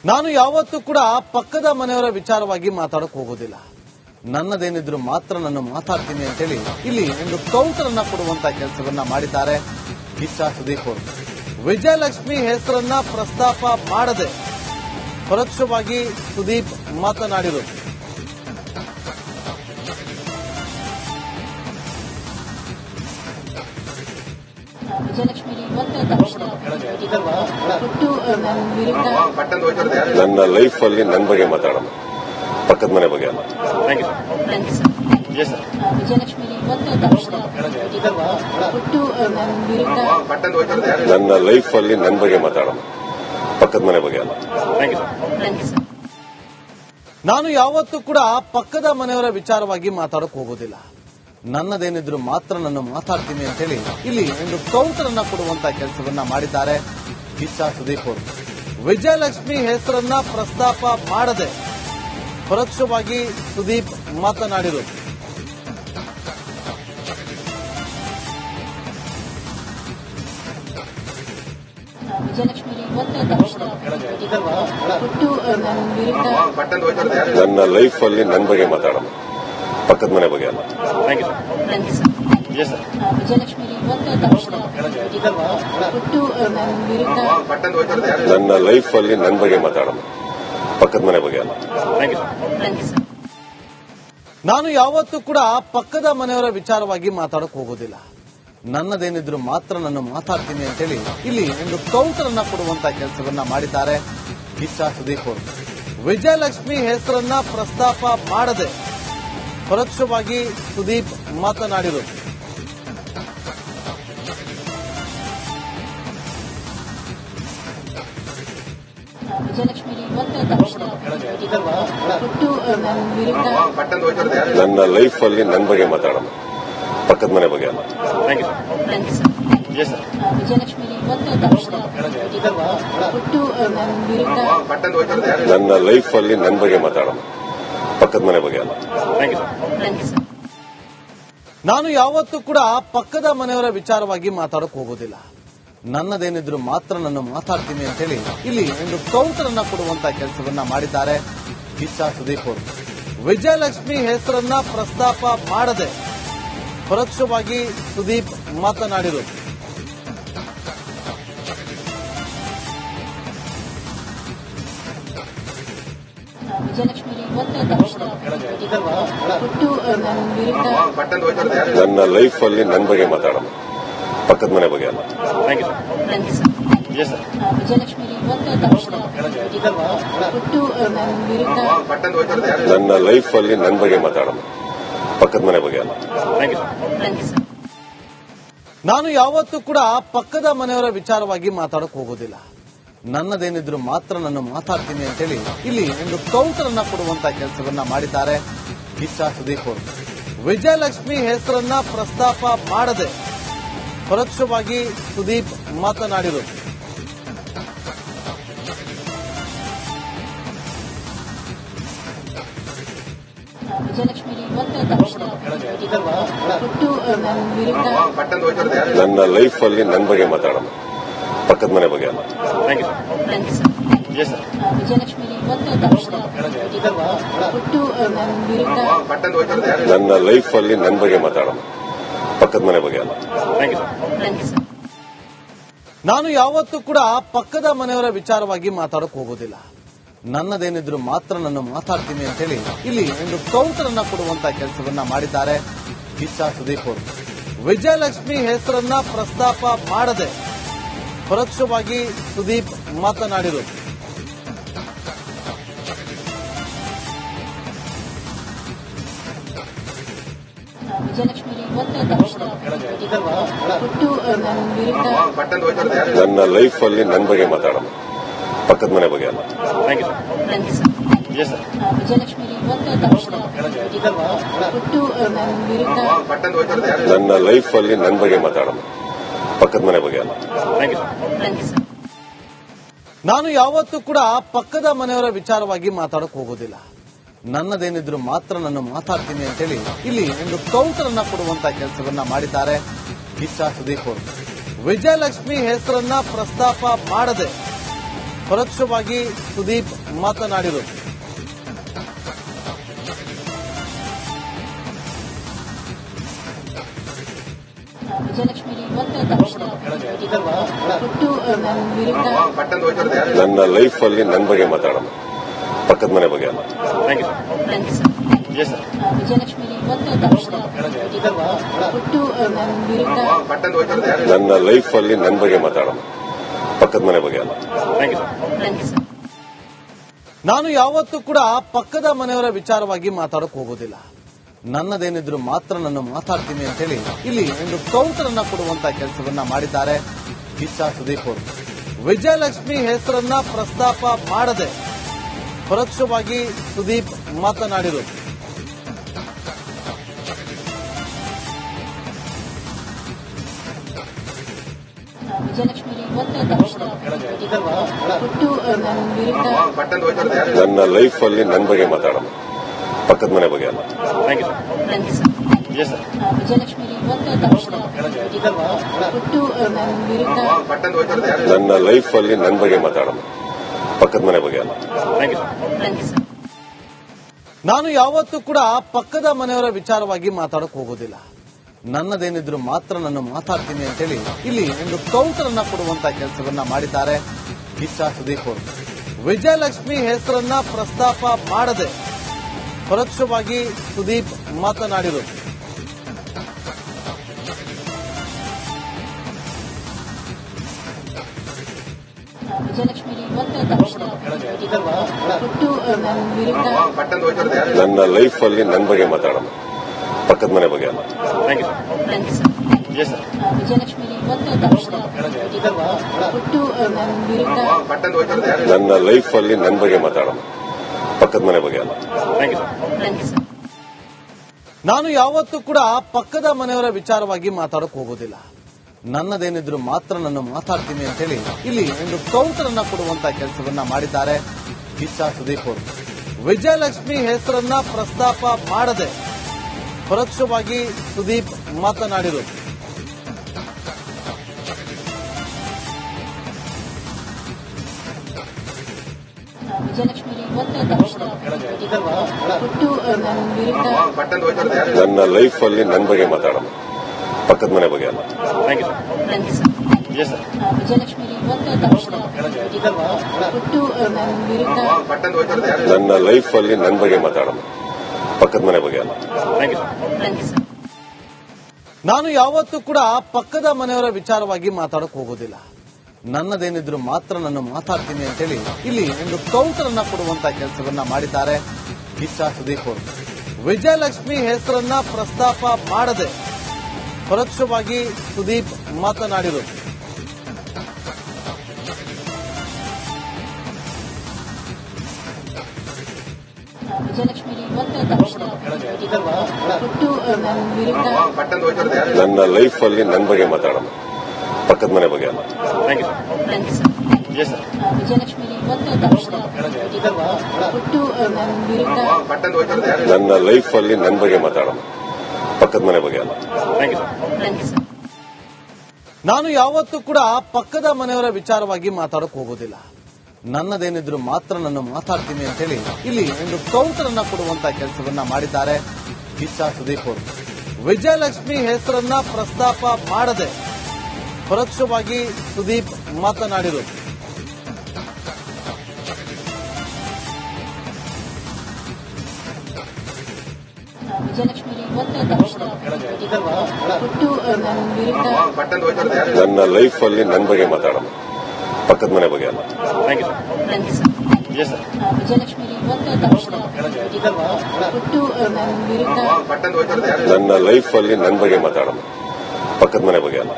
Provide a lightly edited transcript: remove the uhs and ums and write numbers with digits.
ನಾನು ಯಾವತ್ತೂ ಕೂಡ ಪಕ್ಕದ ಮನೆಯವರ ವಿಚಾರವಾಗಿ ಮಾತಾಡಕ್ ಹೋಗೋದಿಲ್ಲ. ನನ್ನದೇನಿದ್ರು ಮಾತ್ರ ನಾನು ಮಾತಾಡ್ತೀನಿ ಅಂತೇಳಿ ಇಲ್ಲಿ ಒಂದು ಕೌಂಟರ್ ಅನ್ನ ಕೊಡುವಂತ ಕೆಲಸವನ್ನ ಮಾಡಿದ್ದಾರೆ ಕಿಚ್ಚ ಸುದೀಪ್ ಅವರು. ವಿಜಯಲಕ್ಷ್ಮಿ ಹೆಸರನ್ನ ಪ್ರಸ್ತಾಪ ಮಾಡದೆ ಪರೋಕ್ಷವಾಗಿ ಸುದೀಪ್ ಮಾತನಾಡಿದರು. ನನ್ನ ಲೈಫ್ ಅಲ್ಲಿ ನನ್ನ ಬಗ್ಗೆ ಮಾತಾಡೋಣ, ಪಕ್ಕದ ಮನೆ ಬಗ್ಗೆ ಅಲ್ಲ. ನನ್ನ ಲೈಫ್ ಅಲ್ಲಿ ನನ್ನ ಬಗ್ಗೆ ಮಾತಾಡೋಣ, ಪಕ್ಕದ ಮನೆ ಬಗ್ಗೆ ಅಲ್ಲ. ನಾನು ಯಾವತ್ತೂ ಕೂಡ ಪಕ್ಕದ ಮನೆಯವರ ವಿಚಾರವಾಗಿ ಮಾತಾಡಕ್ ಹೋಗೋದಿಲ್ಲ. ನನ್ನದೇನಿದ್ರು ಮಾತ್ರ ನಾನು ಮಾತಾಡ್ತೀನಿ ಅಂತೇಳಿ ಇಲ್ಲಿ ಒಂದು ಕೌಂಟರ್ ಅನ್ನ ಕೊಡುವಂತ ಕೆಲಸವನ್ನ ಮಾಡಿದ್ದಾರೆ ಕಿಚ್ಚ ಸುದೀಪ್ ಅವರು. ವಿಜಯಲಕ್ಷ್ಮಿ ಹೆಸರನ್ನ ಪ್ರಸ್ತಾಪ ಮಾಡದೆ ಪರೋಕ್ಷವಾಗಿ ಸುದೀಪ್ ಮಾತನಾಡಿದರು. ನನ್ನ ಲೈಫ್ ಅಲ್ಲಿ ನನ್ನ ಬಗ್ಗೆ ಮಾತಾಡೋಣ, ಪಕ್ಕದ ಮನೆ ಬಗ್ಗೆ ಅಲ್ಲ. ನನ್ನ ಲೈಫ್ ಅಲ್ಲಿ ನನ್ನ ಬಗ್ಗೆ ಮಾತಾಡೋಣ, ಪಕ್ಕದ ಮನೆ ಬಗ್ಗೆ ಅಲ್ಲ. ನಾನು ಯಾವತ್ತೂ ಕೂಡ ಪಕ್ಕದ ಮನೆಯವರ ವಿಚಾರವಾಗಿ ಮಾತಾಡಕ್ ಹೋಗೋದಿಲ್ಲ. ನನ್ನದೇನಿದ್ರು ಮಾತ್ರ ನಾನು ಮಾತಾಡ್ತೀನಿ ಅಂತೇಳಿ ಇಲ್ಲಿ ಒಂದು ಕೌಂಟರ್ ಅನ್ನ ಕೊಡುವಂತ ಕೆಲಸವನ್ನ ಮಾಡಿದ್ದಾರೆ ಕಿಚ್ಚ ಸುದೀಪ್ ಅವರು. ವಿಜಯಲಕ್ಷ್ಮಿ ಹೆಸರನ್ನ ಪ್ರಸ್ತಾಪ ಮಾಡದೆ ಪರೋಕ್ಷವಾಗಿ ಸುದೀಪ್ ಮಾತನಾಡಿದರು. ನನ್ನ ಲೈಫ್ ಅಲ್ಲಿ ನನ್ನ ಬಗ್ಗೆ ಮಾತಾಡೋಣ, ಪಕ್ಕದ ಮನೆ ಬಗ್ಗೆ ಅಲ್ಲ. ನನ್ನ ಲೈಫ್ ಅಲ್ಲಿ ನನ್ನ ಬಗ್ಗೆ ಮಾತಾಡೋಣ, ಪಕ್ಕದ ಮನೆ ಬಗ್ಗೆ ಅಲ್ಲ. ನಾನು ಯಾವತ್ತೂ ಕೂಡ ಪಕ್ಕದ ಮನೆಯವರ ವಿಚಾರವಾಗಿ ಮಾತಾಡಕ್ ಹೋಗೋದಿಲ್ಲ. ನನ್ನದೇನಿದ್ರು ಮಾತ್ರ ನಾನು ಮಾತಾಡ್ತೀನಿ ಅಂತೇಳಿ ಇಲ್ಲಿ ಒಂದು ಕೌಂಟರ್ ಅನ್ನ ಕೊಡುವಂತ ಕೆಲಸವನ್ನ ಮಾಡಿದ್ದಾರೆ ಕಿಚ್ಚ ಸುದೀಪ್ ಅವರು. ವಿಜಯಲಕ್ಷ್ಮಿ ಹೆಸರನ್ನ ಪ್ರಸ್ತಾಪ ಮಾಡದೆ ಪರೋಕ್ಷವಾಗಿ ಸುದೀಪ್ ಮಾತನಾಡಿದರು. ನನ್ನ ಲೈಫ್ ಅಲ್ಲಿ ನನ್ನ ಬಗ್ಗೆ ಮಾತಾಡೋಣ, ಪಕ್ಕದ ಮನೆ ಬಗ್ಗೆ ಅಲ್ಲ. ನನ್ನ ಲೈಫ್ ಅಲ್ಲಿ ನನ್ನ ಬಗ್ಗೆ ಮಾತಾಡೋಣ, ಪಕ್ಕದ ಮನೆ ಬಗ್ಗೆ ಅಲ್ಲ. ನಾನು ಯಾವತ್ತೂ ಕೂಡ ಪಕ್ಕದ ಮನೆಯವರ ವಿಚಾರವಾಗಿ ಮಾತಾಡಕ್ ಹೋಗೋದಿಲ್ಲ. ನನ್ನದೇನಿದ್ರು ಮಾತ್ರ ನಾನು ಮಾತಾಡ್ತೀನಿ ಅಂತೇಳಿ ಇಲ್ಲಿ ಒಂದು ಕೌಂಟರ್ ಅನ್ನ ಕೊಡುವಂತ ಕೆಲಸವನ್ನ ಮಾಡಿದ್ದಾರೆ ಕಿಚ್ಚ ಸುದೀಪ್ ಅವರು. ವಿಜಯಲಕ್ಷ್ಮಿ ಹೆಸರನ್ನ ಪ್ರಸ್ತಾಪ ಮಾಡದೆ ಪರೋಕ್ಷವಾಗಿ ಸುದೀಪ್ ಮಾತನಾಡಿದರು. ನನ್ನ ಲೈಫ್ ಅಲ್ಲಿ ನನ್ನ ಬಗ್ಗೆ ಮಾತಾಡೋಣ, ಪಕ್ಕದ ಮನೆ ಬಗ್ಗೆ ಅಲ್ಲ. ನನ್ನ ಲೈಫ್ ಅಲ್ಲಿ ನನ್ನ ಬಗ್ಗೆ ಮಾತಾಡೋಣ, ಪಕ್ಕದ ಮನೆ ಬಗ್ಗೆ ಅಲ್ಲ. ನಾನು ಯಾವತ್ತೂ ಕೂಡ ಪಕ್ಕದ ಮನೆಯವರ ವಿಚಾರವಾಗಿ ಮಾತಾಡಕ್ ಹೋಗೋದಿಲ್ಲ. ನನ್ನದೇನಿದ್ರು ಮಾತ್ರ ನಾನು ಮಾತಾಡ್ತೀನಿ ಅಂತೇಳಿ ಇಲ್ಲಿ ಒಂದು ಕೌಂಟರ್ ಅನ್ನ ಕೊಡುವಂತ ಕೆಲಸವನ್ನ ಮಾಡಿದ್ದಾರೆ ಕಿಚ್ಚ ಸುದೀಪ್ ಅವರು. ವಿಜಯಲಕ್ಷ್ಮಿ ಹೆಸರನ್ನ ಪ್ರಸ್ತಾಪ ಮಾಡದೆ ಪರೋಕ್ಷವಾಗಿ ಸುದೀಪ್ ಮಾತನಾಡಿದರು. ನನ್ನ ಲೈಫ್ ಅಲ್ಲಿ ನನ್ನ ಬಗ್ಗೆ ಮಾತಾಡೋಣ, ಪಕ್ಕದ ಮನೆ ಬಗ್ಗೆ ಅಲ್ಲ. ನನ್ನ ಲೈಫ್ ಅಲ್ಲಿ ನನ್ನ ಬಗ್ಗೆ ಮಾತಾಡೋಣ, ಪಕ್ಕದ ಮನೆ ಬಗ್ಗೆ ಅಲ್ಲ. ನಾನು ಯಾವತ್ತೂ ಕೂಡ ಪಕ್ಕದ ಮನೆಯವರ ವಿಚಾರವಾಗಿ ಮಾತಾಡಕ್ ಹೋಗೋದಿಲ್ಲ. ನನ್ನದೇನಿದ್ರು ಮಾತ್ರ ನಾನು ಮಾತಾಡ್ತೀನಿ ಅಂತೇಳಿ ಇಲ್ಲಿ ಒಂದು ಕೌಂಟರ್ ಅನ್ನ ಕೊಡುವಂತ ಕೆಲಸವನ್ನ ಮಾಡಿದ್ದಾರೆ ಕಿಚ್ಚ ಸುದೀಪ್ ಅವರು. ವಿಜಯಲಕ್ಷ್ಮಿ ಹೆಸರನ್ನ ಪ್ರಸ್ತಾಪ ಮಾಡದೆ ಪರೋಕ್ಷವಾಗಿ ಸುದೀಪ್ ಮಾತನಾಡಿದರು. ವಿಜಯಲಕ್ಷ್ಮಿ ಇವತ್ತು ತಕ್ಷಣ ಕೊಟ್ಟು ನನ್ನ ವಿರುದ್ಧ ನನ್ನ ಲೈಫ್ ಅಲ್ಲಿ ನನ್ನ ಬಗ್ಗೆ ಮಾತಾಡೋಣ, ಪಕ್ಕದ ಮನೆ ಬಗ್ಗೆ ಅಲ್ಲ. ವಿಜಯಲಕ್ಷ್ಮಿ ಇವತ್ತು ತಕ್ಷಣ ಕೊಟ್ಟು ನನ್ನ ವಿರುದ್ಧ ನನ್ನ ಲೈಫ್ ಅಲ್ಲಿ ನನ್ನ ಬಗ್ಗೆ ಮಾತಾಡೋಣ, ಪಕ್ಕದ ಮನೆ ಬಗ್ಗೆ ಅಲ್ಲ. ನಾನು ಯಾವತ್ತೂ ಕೂಡ ಪಕ್ಕದ ಮನೆಯವರ ವಿಚಾರವಾಗಿ ಮಾತಾಡಕ್ ಹೋಗೋದಿಲ್ಲ. ನನ್ನದೇನಿದ್ರು ಮಾತ್ರ ನಾನು ಮಾತಾಡ್ತೀನಿ ಅಂತ ಹೇಳಿ ಇಲ್ಲಿ ಒಂದು ಕೌಂಟರ್ ಅನ್ನ ಕೊಡುವಂತ ಕೆಲಸವನ್ನ ಮಾಡಿದ್ದಾರೆ ಕಿಚ್ಚ ಸುದೀಪ್ ಅವರು. ವಿಜಯಲಕ್ಷ್ಮಿ ಹೆಸರನ್ನ ಪ್ರಸ್ತಾಪ ಮಾಡದೆ ಪರೋಕ್ಷವಾಗಿ ಸುದೀಪ್ ಮಾತನಾಡಿದರು. ವಿಜಯಲಕ್ಷ್ಮಿ ಇವತ್ತು ತಕ್ಷಣ ಕೊಟ್ಟು ನನ್ನ ವಿರುದ್ಧ ನನ್ನ ಲೈಫ್ ಅಲ್ಲಿ ನನ್ನ ಬಗ್ಗೆ ಮಾತಾಡೋಣ, ಪಕ್ಕದ ಮನೆ ಬಗ್ಗೆ ಅಲ್ಲ. ವಿಜಯಲಕ್ಷ್ಮಿ ಇವತ್ತು ತಕ್ಷಣ ಕೊಟ್ಟು ನನ್ನ ವಿರುದ್ಧ ನನ್ನ ಲೈಫ್ ಅಲ್ಲಿ ನನ್ನ ಬಗ್ಗೆ ಮಾತಾಡೋಣ, ಪಕ್ಕದ ಮನೆ ಬಗ್ಗೆ ಅಲ್ಲ. ನಾನು ಯಾವತ್ತೂ ಕೂಡ ಪಕ್ಕದ ಮನೆಯವರ ವಿಚಾರವಾಗಿ ಮಾತಾಡಕ್ ಹೋಗೋದಿಲ್ಲ. ನನ್ನದೇನಿದ್ರು ಮಾತ್ರ ನಾನು ಮಾತಾಡ್ತೀನಿ ಅಂತ ಹೇಳಿ ಇಲ್ಲಿ ಒಂದು ಕೌಂಟರ್ ಅನ್ನ ಕೊಡುವಂತ ಕೆಲಸವನ್ನ ಮಾಡಿದ್ದಾರೆ ಕಿಚ್ಚ ಸುದೀಪ್ ಅವರು. ವಿಜಯಲಕ್ಷ್ಮಿ ಹೆಸರನ್ನ ಪ್ರಸ್ತಾಪ ಮಾಡದೆ ಪರೋಕ್ಷವಾಗಿ ಸುದೀಪ್ ಮಾತನಾಡಿದರು. ವಿಜಯಲಕ್ಷ್ಮಿ ಇವತ್ತು ತಕ್ಷಣ ಕೊಟ್ಟು ನನ್ನ ವಿರುದ್ಧ ನನ್ನ ಲೈಫ್ ಅಲ್ಲಿ ನನ್ನ ಬಗ್ಗೆ ಮಾತಾಡೋಣ, ಪಕ್ಕದ ಮನೆ ಬಗ್ಗೆ ಅಲ್ಲ. ವಿಜಯಲಕ್ಷ್ಮಿ ಇವತ್ತು ತಕ್ಷಣ ಕೊಟ್ಟು ನನ್ನ ವಿರುದ್ಧ ನನ್ನ ಲೈಫ್ ಅಲ್ಲಿ ನನ್ನ ಬಗ್ಗೆ ಮಾತಾಡೋಣ, ಪಕ್ಕದ ಮನೆ ಬಗ್ಗೆ ಅಲ್ಲ. ನಾನು ಯಾವತ್ತೂ ಕೂಡ ಪಕ್ಕದ ಮನೆಯವರ ವಿಚಾರವಾಗಿ ಮಾತಾಡಕ್ ಹೋಗೋದಿಲ್ಲ. ನನ್ನದೇನಿದ್ರು ಮಾತ್ರ ನಾನು ಮಾತಾಡ್ತೀನಿ ಅಂತ ಹೇಳಿ ಇಲ್ಲಿ ಒಂದು ಕೌಂಟರ್ ಅನ್ನ ಕೊಡುವಂತ ಕೆಲಸವನ್ನ ಮಾಡಿದ್ದಾರೆ ಕಿಚ್ಚ ಸುದೀಪ್ ಅವರು. ವಿಜಯಲಕ್ಷ್ಮಿ ಹೆಸರನ್ನ ಪ್ರಸ್ತಾಪ ಮಾಡದೆ ಪರೋಕ್ಷವಾಗಿ ಸುದೀಪ್ ಮಾತನಾಡಿದರು. ವಿಜಯಲಕ್ಷ್ಮಿ ಇವತ್ತು ತಕ್ಷಣ ಕೊಟ್ಟು ನನ್ನ ವಿರುದ್ಧ ನನ್ನ ಲೈಫ್ ಅಲ್ಲಿ ನನ್ನ ಬಗ್ಗೆ ಮಾತಾಡೋಣ, ಪಕ್ಕದ ಮನೆ ಬಗ್ಗೆ ಅಲ್ಲ. ವಿಜಯಲಕ್ಷ್ಮಿ ಇವತ್ತು ತಕ್ಷಣ ಕೊಟ್ಟು ನನ್ನ ವಿರುದ್ಧ ನನ್ನ ಲೈಫ್ ಅಲ್ಲಿ ನನ್ನ ಬಗ್ಗೆ ಮಾತಾಡೋಣ, ಪಕ್ಕದ ಮನೆ ಬಗ್ಗೆ ಅಲ್ಲ. ನಾನು ಯಾವತ್ತೂ ಕೂಡ ಪಕ್ಕದ ಮನೆಯವರ ವಿಚಾರವಾಗಿ ಮಾತಾಡಕ್ ಹೋಗೋದಿಲ್ಲ. ನನ್ನದೇನಿದ್ರು ಮಾತ್ರ ನಾನು ಮಾತಾಡ್ತೀನಿ ಅಂತ ಹೇಳಿ ಇಲ್ಲಿ ಒಂದು ಕೌಂಟರ್ ಅನ್ನ ಕೊಡುವಂತ ಕೆಲಸವನ್ನ ಮಾಡಿದ್ದಾರೆ ಕಿಚ್ಚ ಸುದೀಪ್ ಅವರು. ವಿಜಯಲಕ್ಷ್ಮಿ ಹೆಸರನ್ನ ಪ್ರಸ್ತಾಪ ಮಾಡದೆ ಪರೋಕ್ಷವಾಗಿ ಸುದೀಪ್ ಮಾತನಾಡಿದರು. ವಿಜಯಲಕ್ಷ್ಮಿ ಇವತ್ತು ತಕ್ಷಣ ಕೊಟ್ಟು ನನ್ನ ವಿರುದ್ಧ ನನ್ನ ಲೈಫ್ ಅಲ್ಲಿ ನನ್ನ ಬಗ್ಗೆ ಮಾತಾಡೋಣ, ಪಕ್ಕದ ಮನೆ ಬಗ್ಗೆ ಅಲ್ಲ. ವಿಜಯಲಕ್ಷ್ಮಿ ಇವತ್ತು ತಕ್ಷಣ ಕೊಟ್ಟು ನನ್ನ ವಿರುದ್ಧ ನನ್ನ ಲೈಫ್ ಅಲ್ಲಿ ನನ್ನ ಬಗ್ಗೆ ಮಾತಾಡೋಣ, ಪಕ್ಕದ ಮನೆ ಬಗ್ಗೆ ಅಲ್ಲ. ನಾನು ಯಾವತ್ತೂ ಕೂಡ ಪಕ್ಕದ ಮನೆಯವರ ವಿಚಾರವಾಗಿ ಮಾತಾಡಕ್ ಹೋಗೋದಿಲ್ಲ. ನನ್ನದೇನಿದ್ರು ಮಾತ್ರ ನಾನು ಮಾತಾಡ್ತೀನಿ ಅಂತ ಹೇಳಿ ಇಲ್ಲಿ ಒಂದು ಕೌಂಟರ್ ಅನ್ನ ಕೊಡುವಂತ ಕೆಲಸವನ್ನ ಮಾಡಿದ್ದಾರೆ ಕಿಚ್ಚ ಸುದೀಪ್ ಅವರು. ವಿಜಯಲಕ್ಷ್ಮಿ ಹೆಸರನ್ನ ಪ್ರಸ್ತಾಪ ಮಾಡದೆ ಪರೋಕ್ಷವಾಗಿ ಸುದೀಪ್ ಮಾತನಾಡಿದರು. ವಿಜಯಲಕ್ಷ್ಮಿ ಇವತ್ತು ತಕ್ಷಣ ಕೊಟ್ಟು ನನ್ನ ವಿರುದ್ಧ ನನ್ನ ಲೈಫ್ ಅಲ್ಲಿ ನನ್ನ ಬಗ್ಗೆ ಮಾತಾಡೋಣ, ಪಕ್ಕದ ಮನೆ ಬಗ್ಗೆ ಅಲ್ಲ. ವಿಜಯಲಕ್ಷ್ಮಿ ಇವತ್ತು ತಕ್ಷಣ ಕೊಟ್ಟು ನನ್ನ ವಿರುದ್ಧ ನನ್ನ ಲೈಫ್ ಅಲ್ಲಿ ನನ್ನ ಬಗ್ಗೆ ಮಾತಾಡೋಣ, ಪಕ್ಕದ ಮನೆ ಬಗ್ಗೆ ಅಲ್ಲ.